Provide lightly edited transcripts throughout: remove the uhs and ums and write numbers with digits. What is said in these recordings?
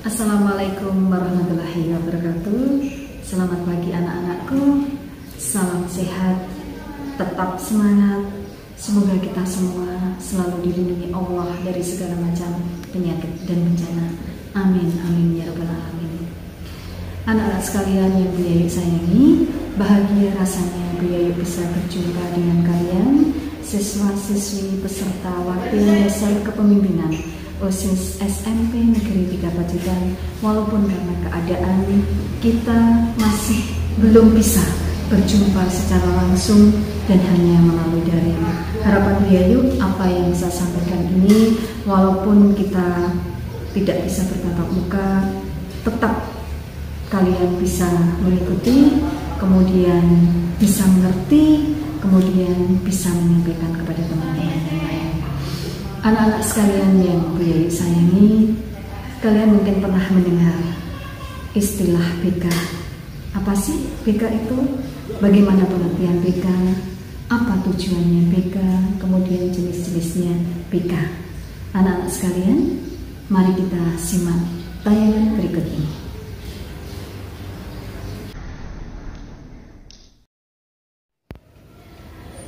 Assalamualaikum warahmatullahi wabarakatuh. Selamat pagi anak-anakku. Salam sehat, tetap semangat. Semoga kita semua selalu dilindungi Allah dari segala macam penyakit dan bencana. Amin, amin ya rabbal alamin. Anak-anak sekalian yang Bu Yayu sayangi, bahagia rasanya Bu Yayu bisa berjumpa dengan kalian, siswa-siswi peserta wakil dasar kepemimpinan OSIS SMP Negeri 3 Pacitan. Walaupun karena keadaan kita masih belum bisa berjumpa secara langsung dan hanya melalui daring. Harapan Bu Yayu, apa yang saya sampaikan ini, walaupun kita tidak bisa bertatap muka, tetap kalian bisa mengikuti, kemudian bisa mengerti, kemudian bisa menyampaikan kepada teman-teman yang lain. Anak-anak sekalian yang Bu Yayu sayangi, kalian mungkin pernah mendengar istilah BK. Apa sih BK itu? Bagaimana pengertian BK? Apa tujuannya BK? Kemudian jenis-jenisnya BK. Anak-anak sekalian, mari kita simak tayangan berikut ini.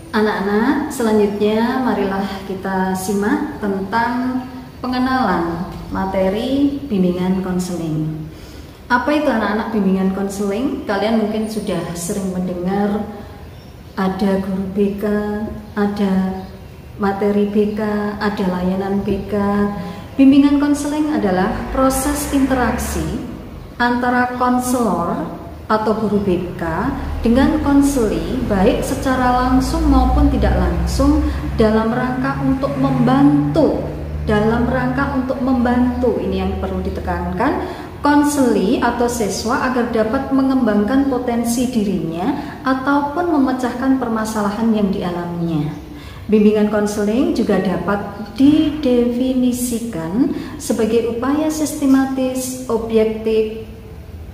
Anak-anak, selanjutnya marilah kita simak tentang pengenalan materi bimbingan konseling. Apa itu anak-anak bimbingan konseling? Kalian mungkin sudah sering mendengar ada guru BK, ada materi BK, ada layanan BK. Bimbingan konseling adalah proses interaksi antara konselor atau guru BK dengan konseli, baik secara langsung maupun tidak langsung, dalam rangka untuk membantu. Ini yang perlu ditekankan, konseli atau siswa agar dapat mengembangkan potensi dirinya ataupun memecahkan permasalahan yang dialaminya. Bimbingan konseling juga dapat didefinisikan sebagai upaya sistematis, objektif,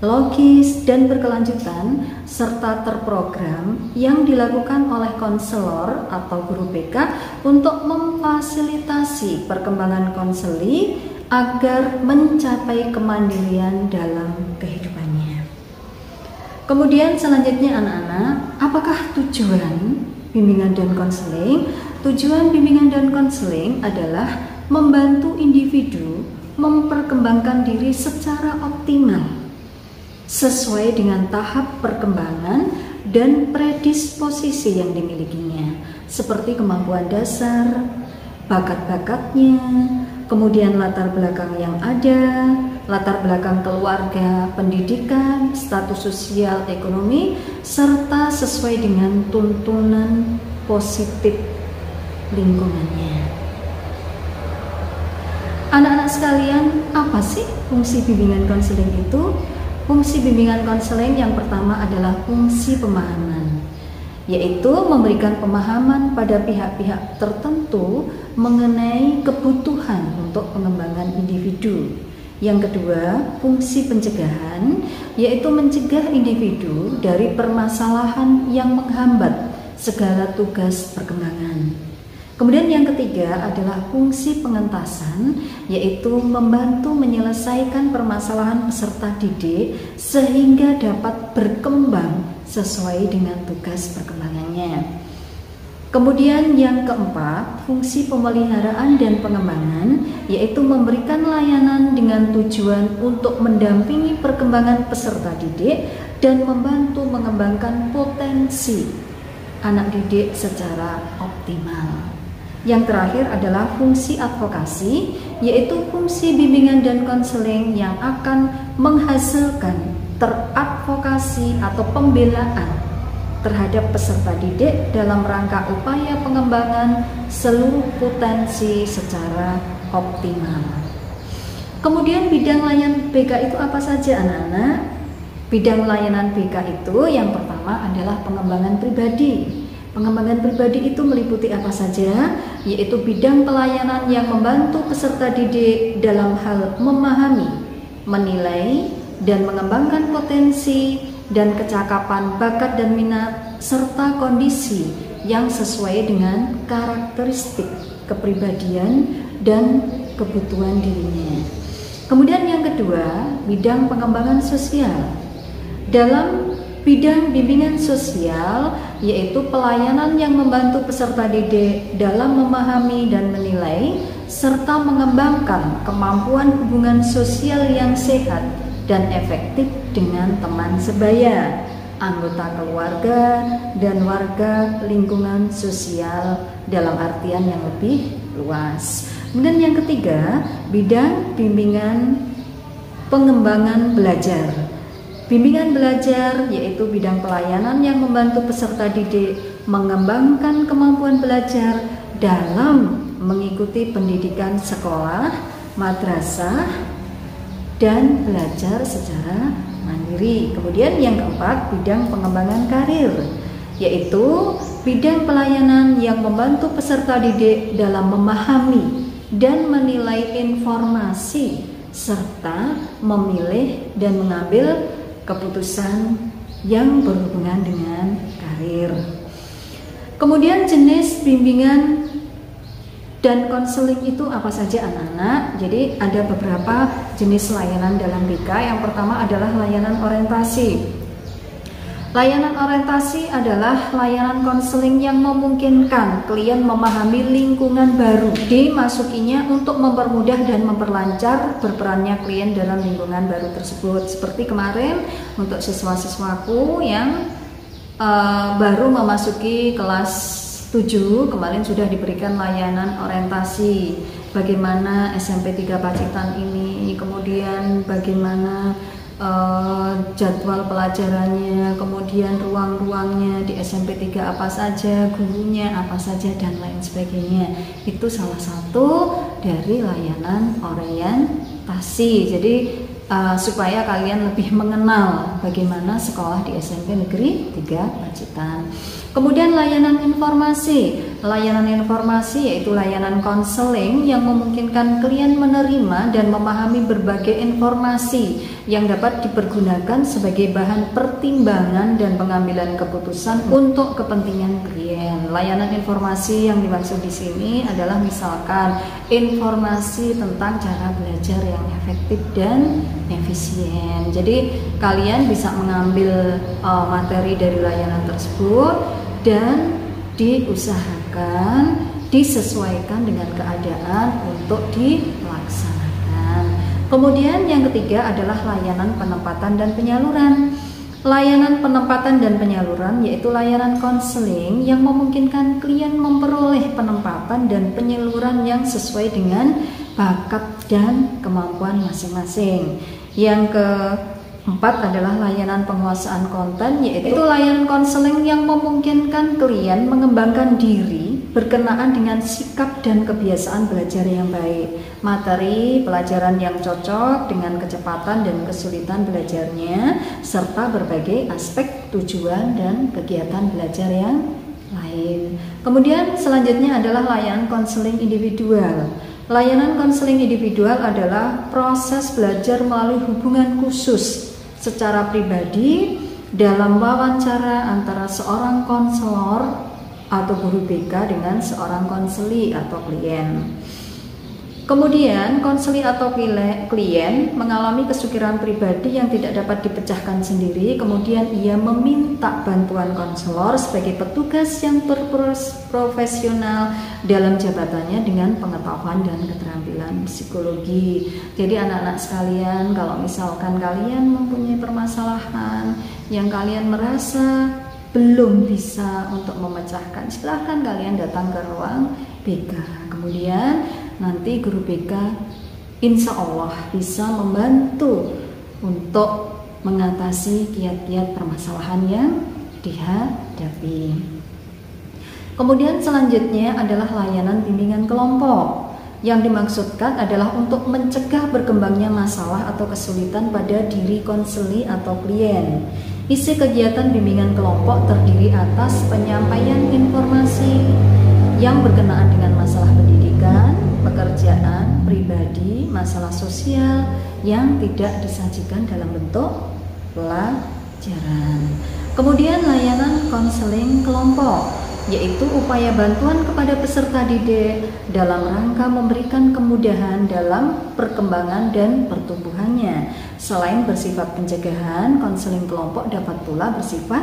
logis, dan berkelanjutan serta terprogram yang dilakukan oleh konselor atau guru BK untuk memfasilitasi perkembangan konseli agar mencapai kemandirian dalam kehidupannya. Kemudian selanjutnya anak-anak, apakah tujuan bimbingan dan konseling? Tujuan bimbingan dan konseling adalah membantu individu memperkembangkan diri secara optimal sesuai dengan tahap perkembangan dan predisposisi yang dimilikinya, seperti kemampuan dasar, bakat-bakatnya, kemudian latar belakang yang ada, latar belakang keluarga, pendidikan, status sosial, ekonomi, serta sesuai dengan tuntunan positif lingkungannya. Anak-anak sekalian, apa sih fungsi bimbingan konseling itu? Fungsi bimbingan konseling yang pertama adalah fungsi pemahaman, yaitu memberikan pemahaman pada pihak-pihak tertentu mengenai kebutuhan untuk pengembangan individu. Yang kedua, fungsi pencegahan, yaitu mencegah individu dari permasalahan yang menghambat segala tugas perkembangan. Kemudian yang ketiga adalah fungsi pengentasan, yaitu membantu menyelesaikan permasalahan peserta didik sehingga dapat berkembang sesuai dengan tugas perkembangannya. Kemudian yang keempat, fungsi pemeliharaan dan pengembangan, yaitu memberikan layanan dengan tujuan untuk mendampingi perkembangan peserta didik dan membantu mengembangkan potensi anak didik secara optimal. Yang terakhir adalah fungsi advokasi, yaitu fungsi bimbingan dan konseling yang akan menghasilkan teradvokasi atau pembelaan terhadap peserta didik dalam rangka upaya pengembangan seluruh potensi secara optimal. Kemudian bidang layanan BK itu apa saja anak-anak? Bidang layanan BK itu yang pertama adalah pengembangan pribadi. Pengembangan pribadi itu meliputi apa saja? Yaitu bidang pelayanan yang membantu peserta didik dalam hal memahami, menilai, dan mengembangkan potensi dan kecakapan, bakat dan minat, serta kondisi yang sesuai dengan karakteristik kepribadian dan kebutuhan dirinya. Kemudian yang kedua, bidang pengembangan sosial. Dalam bidang bimbingan sosial, yaitu pelayanan yang membantu peserta didik dalam memahami dan menilai serta mengembangkan kemampuan hubungan sosial yang sehat dan efektif dengan teman sebaya, anggota keluarga, dan warga lingkungan sosial dalam artian yang lebih luas. Kemudian yang ketiga, bidang bimbingan pengembangan belajar. Bimbingan belajar yaitu bidang pelayanan yang membantu peserta didik mengembangkan kemampuan belajar dalam mengikuti pendidikan sekolah, madrasah, dan belajar secara mandiri. Kemudian yang keempat, bidang pengembangan karir, yaitu bidang pelayanan yang membantu peserta didik dalam memahami dan menilai informasi serta memilih dan mengambil keputusan yang berhubungan dengan karir. Kemudian jenis bimbingan dan konseling itu apa saja anak-anak? Jadi ada beberapa jenis layanan dalam BK. Yang pertama adalah layanan orientasi. Layanan orientasi adalah layanan konseling yang memungkinkan klien memahami lingkungan baru, dimasukinya untuk mempermudah dan memperlancar berperannya klien dalam lingkungan baru tersebut. Seperti kemarin untuk siswa-siswaku yang baru memasuki kelas 7, kemarin sudah diberikan layanan orientasi. Bagaimana SMP 3 Pacitan ini, kemudian bagaimana jadwal pelajarannya, kemudian ruang-ruangnya di SMP 3 apa saja, gurunya apa saja, dan lain sebagainya. Itu salah satu dari layanan orientasi. Jadi supaya kalian lebih mengenal bagaimana sekolah di SMP Negeri 3 Pacitan. Kemudian layanan informasi. Layanan informasi yaitu layanan konseling yang memungkinkan klien menerima dan memahami berbagai informasi yang dapat dipergunakan sebagai bahan pertimbangan dan pengambilan keputusan untuk kepentingan klien. Layanan informasi yang dimaksud di sini adalah misalkan informasi tentang cara belajar yang efektif dan efisien. Jadi kalian bisa mengambil materi dari layanan tersebut dan diusahakan disesuaikan dengan keadaan untuk dilaksanakan. Kemudian yang ketiga adalah layanan penempatan dan penyaluran. Layanan penempatan dan penyaluran yaitu layanan konseling yang memungkinkan klien memperoleh penempatan dan penyaluran yang sesuai dengan bakat dan kemampuan masing-masing. Yang keempat adalah layanan penguasaan konten, yaitu layanan konseling yang memungkinkan klien mengembangkan diri berkenaan dengan sikap dan kebiasaan belajar yang baik, materi pelajaran yang cocok dengan kecepatan dan kesulitan belajarnya, serta berbagai aspek tujuan dan kegiatan belajar yang lain. Kemudian selanjutnya adalah layanan konseling individual. Layanan konseling individual adalah proses belajar melalui hubungan khusus secara pribadi dalam wawancara antara seorang konselor atau guru BK dengan seorang konseli atau klien. Kemudian konseli atau klien mengalami kesukiran pribadi yang tidak dapat dipecahkan sendiri, kemudian ia meminta bantuan konselor sebagai petugas yang berprofesional dalam jabatannya dengan pengetahuan dan keterampilan psikologi. Jadi anak-anak sekalian, kalau misalkan kalian mempunyai permasalahan yang kalian merasa belum bisa untuk memecahkan, silahkan kalian datang ke ruang BK. Kemudian nanti guru BK insya Allah bisa membantu untuk mengatasi kiat-kiat permasalahan yang dihadapi. Kemudian selanjutnya adalah layanan bimbingan kelompok. Yang dimaksudkan adalah untuk mencegah berkembangnya masalah atau kesulitan pada diri konseli atau klien. Isi kegiatan bimbingan kelompok terdiri atas penyampaian informasi yang berkenaan dengan masalah pendidikan, pekerjaan, pribadi, masalah sosial yang tidak disajikan dalam bentuk pelajaran. Kemudian layanan konseling kelompok. yaitu upaya bantuan kepada peserta didik dalam rangka memberikan kemudahan dalam perkembangan dan pertumbuhannya. Selain bersifat pencegahan, konseling kelompok dapat pula bersifat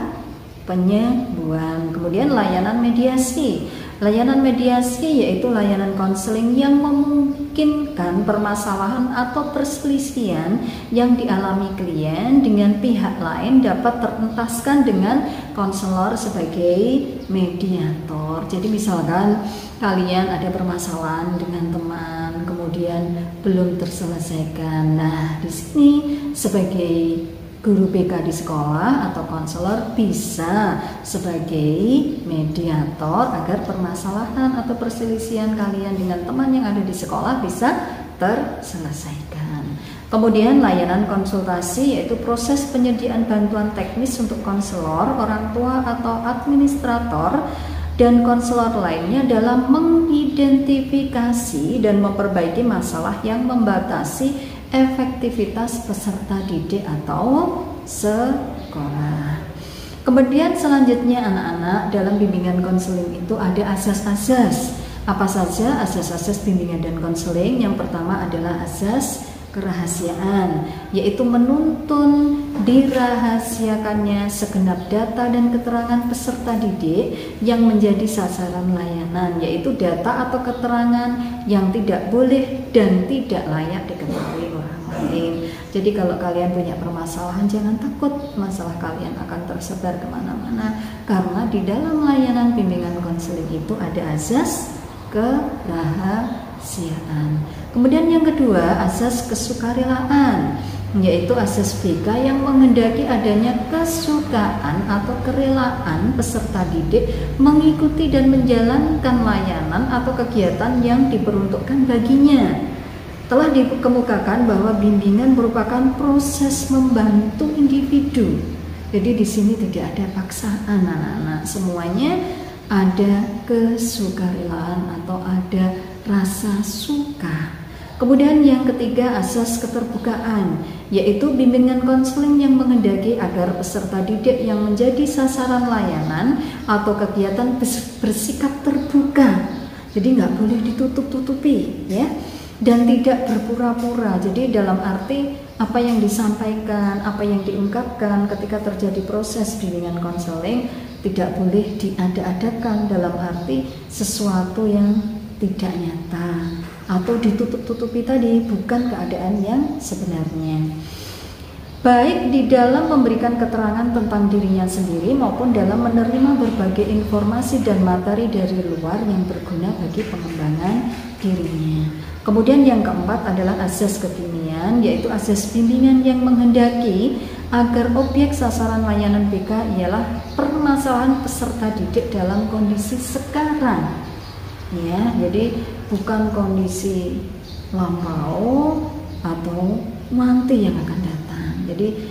penyembuhan. Kemudian layanan mediasi. Layanan mediasi yaitu layanan konseling yang memungkinkan permasalahan atau perselisihan yang dialami klien dengan pihak lain dapat terentaskan dengan konselor sebagai mediator. Jadi misalkan kalian ada permasalahan dengan teman, kemudian belum terselesaikan. Nah, di sini sebagai guru BK di sekolah atau konselor bisa sebagai mediator agar permasalahan atau perselisihan kalian dengan teman yang ada di sekolah bisa terselesaikan. Kemudian layanan konsultasi yaitu proses penyediaan bantuan teknis untuk konselor, orang tua atau administrator dan konselor lainnya dalam mengidentifikasi dan memperbaiki masalah yang membatasi efektivitas peserta didik atau sekolah. Kemudian selanjutnya anak-anak dalam bimbingan konseling itu ada asas-asas. Apa saja asas-asas bimbingan dan konseling? Yang pertama adalah asas kerahasiaan, yaitu menuntun dirahasiakannya segenap data dan keterangan peserta didik yang menjadi sasaran layanan, yaitu data atau keterangan yang tidak boleh dan tidak layak diketahui orang lain. Jadi kalau kalian punya permasalahan, jangan takut masalah kalian akan tersebar kemana-mana, karena di dalam layanan bimbingan konseling itu ada asas kerahasiaan. Kemudian yang kedua, asas kesukarelaan, yaitu asas BK yang menghendaki adanya kesukaan atau kerelaan peserta didik mengikuti dan menjalankan layanan atau kegiatan yang diperuntukkan baginya. Telah dikemukakan bahwa bimbingan merupakan proses membantu individu. Jadi di sini tidak ada paksaan anak-anak, semuanya ada kesukarelaan atau ada rasa suka. Kemudian yang ketiga, asas keterbukaan, yaitu bimbingan konseling yang menghendaki agar peserta didik yang menjadi sasaran layanan atau kegiatan bersikap terbuka. Jadi nggak boleh ditutup-tutupi, ya, dan tidak berpura-pura. Jadi dalam arti apa yang disampaikan, apa yang diungkapkan ketika terjadi proses bimbingan konseling tidak boleh diada-adakan, dalam arti sesuatu yang tidak nyata atau ditutup-tutupi tadi, bukan keadaan yang sebenarnya. Baik di dalam memberikan keterangan tentang dirinya sendiri maupun dalam menerima berbagai informasi dan materi dari luar yang berguna bagi pengembangan dirinya. Kemudian yang keempat adalah asas kekinian, yaitu asas bimbingan yang menghendaki agar objek sasaran layanan BK ialah permasalahan peserta didik dalam kondisi sekarang. Ya, jadi bukan kondisi lampau atau nanti yang akan datang. Jadi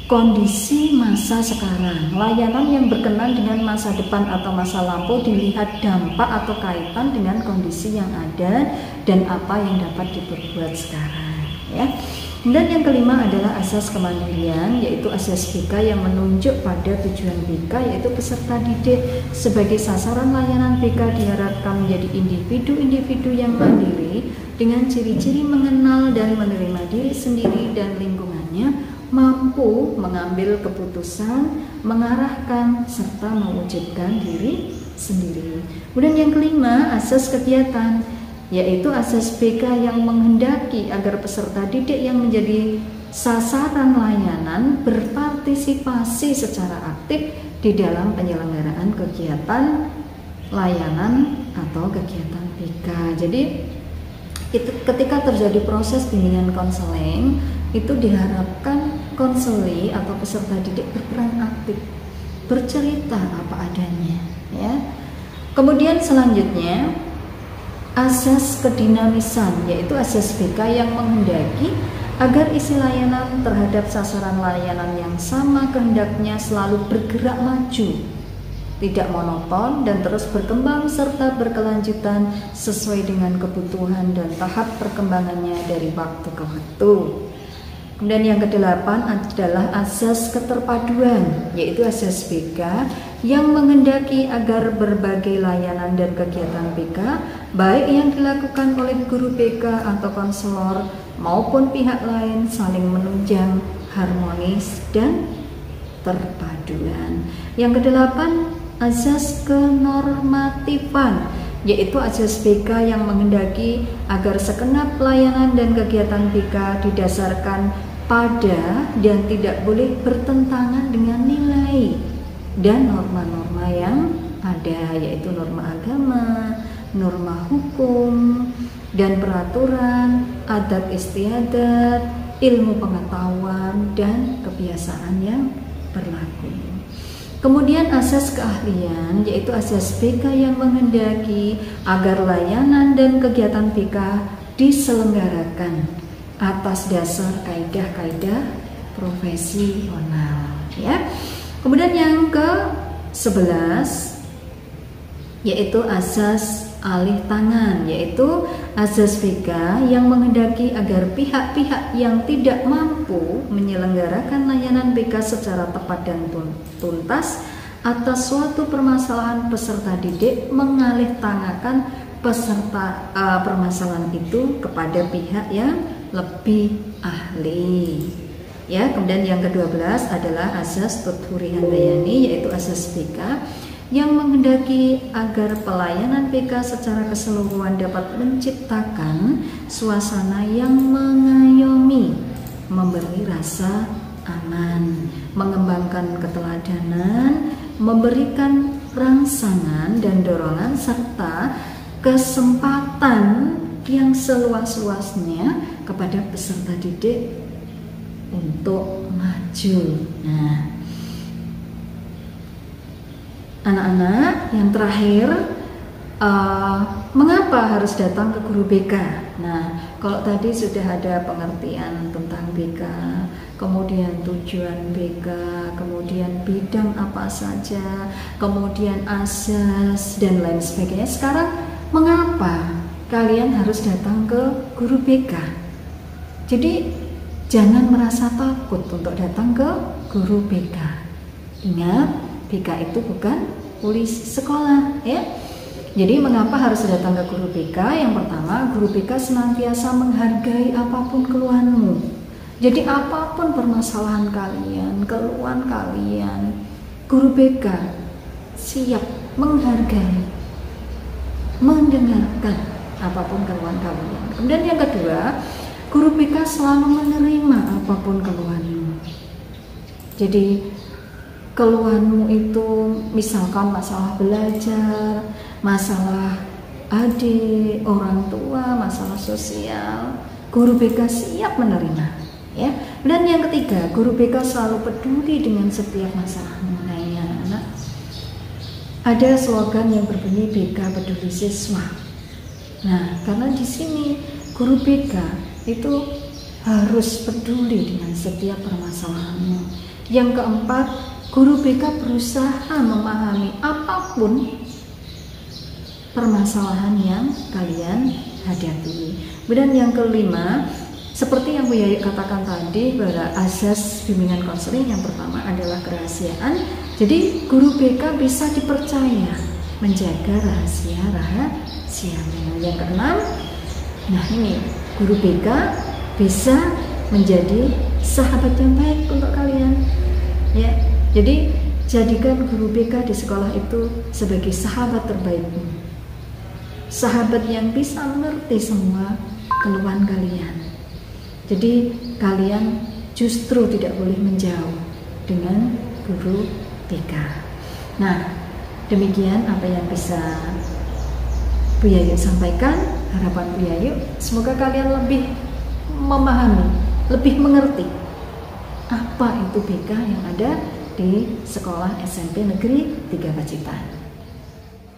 kondisi masa sekarang, layanan yang berkenan dengan masa depan atau masa lampau dilihat dampak atau kaitan dengan kondisi yang ada dan apa yang dapat diperbuat sekarang, ya. Dan yang kelima adalah asas kemandirian, yaitu asas BK yang menunjuk pada tujuan BK, yaitu peserta didik sebagai sasaran layanan BK diharapkan menjadi individu-individu yang mandiri dengan ciri-ciri mengenal dan menerima diri sendiri dan lingkungannya, mampu mengambil keputusan, mengarahkan, serta mewujudkan diri sendiri. Kemudian yang kelima, asas kegiatan, yaitu asas BK yang menghendaki agar peserta didik yang menjadi sasaran layanan berpartisipasi secara aktif di dalam penyelenggaraan kegiatan layanan atau kegiatan BK. Jadi ketika terjadi proses bimbingan konseling, itu diharapkan konseli atau peserta didik berperan aktif, bercerita apa adanya, ya. Kemudian selanjutnya asas kedinamisan, yaitu asas BK yang menghendaki agar isi layanan terhadap sasaran layanan yang sama kehendaknya selalu bergerak maju, tidak monoton dan terus berkembang serta berkelanjutan sesuai dengan kebutuhan dan tahap perkembangannya dari waktu ke waktu. Kemudian yang kedelapan adalah azas keterpaduan, yaitu azas BK yang menghendaki agar berbagai layanan dan kegiatan BK, baik yang dilakukan oleh guru BK atau konselor maupun pihak lain, saling menunjang, harmonis, dan terpaduan. Yang kedelapan, azas kenormatifan, yaitu azas BK yang menghendaki agar segenap pelayanan dan kegiatan BK didasarkan pada dan tidak boleh bertentangan dengan nilai dan norma-norma yang ada, yaitu norma agama, norma hukum, dan peraturan, adat istiadat, ilmu pengetahuan, dan kebiasaan yang berlaku. Kemudian asas keahlian, yaitu asas BK yang menghendaki agar layanan dan kegiatan BK diselenggarakan atas dasar kaidah-kaidah profesional, ya. Kemudian yang ke-11 yaitu asas alih tangan, yaitu asas BK yang menghendaki agar pihak-pihak yang tidak mampu menyelenggarakan layanan BK secara tepat dan tuntas atas suatu permasalahan peserta didik mengalihtangankan permasalahan itu kepada pihak yang lebih ahli. Ya, kemudian yang ke-12 adalah asas Tuthuri Handayani, yaitu asas BK yang menghendaki agar pelayanan BK secara keseluruhan dapat menciptakan suasana yang mengayomi, memberi rasa aman, mengembangkan keteladanan, memberikan rangsangan dan dorongan serta kesempatan yang seluas-luasnya kepada peserta didik untuk maju. Nah, anak-anak, yang terakhir, mengapa harus datang ke guru BK? Nah, kalau tadi sudah ada pengertian tentang BK, kemudian tujuan BK, kemudian bidang apa saja, kemudian asas dan lain sebagainya. Sekarang mengapa kalian harus datang ke guru BK? Jadi jangan merasa takut untuk datang ke guru BK. Ingat, BK itu bukan polisi sekolah, ya. Jadi mengapa harus datang ke guru BK? Yang pertama, guru BK senantiasa menghargai apapun keluhanmu. Jadi apapun permasalahan kalian, keluhan kalian, guru BK siap menghargai, mendengarkan apapun keluhan kalian. Kemudian yang kedua, guru BK selalu menerima apapun keluhanmu. Jadi keluhanmu itu misalkan masalah belajar, masalah adik, orang tua, masalah sosial, guru BK siap menerima, ya. Dan yang ketiga, guru BK selalu peduli dengan setiap masalahmu. Nah, ini anak-anak, ada slogan yang berbunyi BK peduli siswa. Nah, karena di sini guru BK itu harus peduli dengan setiap permasalahanmu. Yang keempat, guru BK berusaha memahami apapun permasalahan yang kalian hadapi. Dan yang kelima, seperti yang Bu Yayu katakan tadi, pada asas bimbingan konseling yang pertama adalah kerahasiaan. Jadi guru BK bisa dipercaya menjaga rahasia-rahasianya. Yang keenam, nah ini, guru BK bisa menjadi sahabat yang baik untuk kalian, ya. Jadi jadikan guru BK di sekolah itu sebagai sahabat terbaikmu, sahabat yang bisa mengerti semua keluhan kalian. Jadi kalian justru tidak boleh menjauh dengan guru BK. Nah, demikian apa yang bisa Bu Yayu sampaikan. Harapan Bu Yayu, semoga kalian lebih memahami, lebih mengerti apa itu BK yang ada di Sekolah SMP Negeri 3 Pacitan.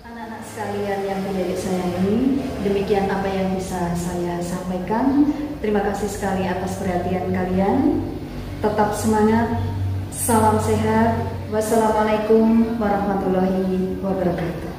Anak-anak sekalian yang Bu Yayu sayangi, demikian apa yang bisa saya sampaikan. Terima kasih sekali atas perhatian kalian. Tetap semangat. Salam sehat. Wassalamualaikum warahmatullahi wabarakatuh.